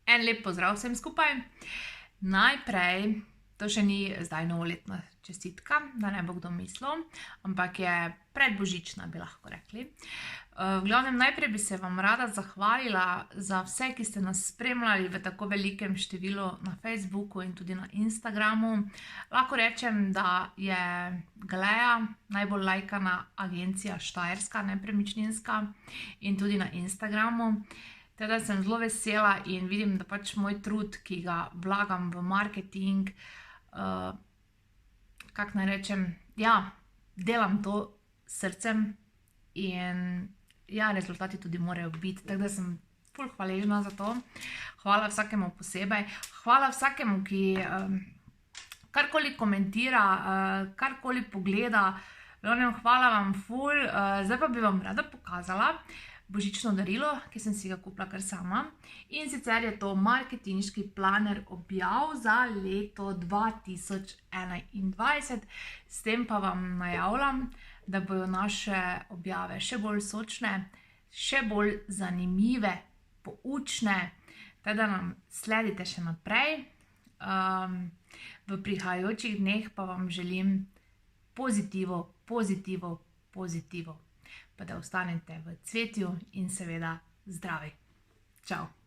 En lep pozdrav vsem skupaj. Najprej, to še ni zdaj novoletna čestitka, da ne bo kdo mislil, ampak je predbožična, bi lahko rekli. V glavnem, najprej bi se vam rada zahvalila za vse, ki ste nas spremljali v tako velikem številu na Facebooku in tudi na Instagramu. Lahko rečem, da je Glea najbolj lajkana agencija štajerska, nepremičninska, in tudi na Instagramu. Teda sem zelo vesela in vidim, da pač moj trud, ki ga vlagam v marketing, kako naj rečem, delam to s srcem in rezultati tudi morajo biti. Tako da sem ful hvaležna za to. Hvala vsakemu posebej. Hvala vsakemu, ki karkoli komentira, karkoli pogleda. Hvala vam ful. Zdaj pa bi vam rada pokazala božično darilo, ki sem si ga kupila kar sama. In sicer je to marketinški planer objav za leto 2021. S tem pa vam najavljam, da bojo naše objave še bolj sočne, še bolj zanimive, poučne. Teda nam sledite še naprej. V prihajajočih dneh pa vam želim pozitivo, pozitivo, pozitivo. Pa da ostanete v cvetju in seveda zdravi. Čau!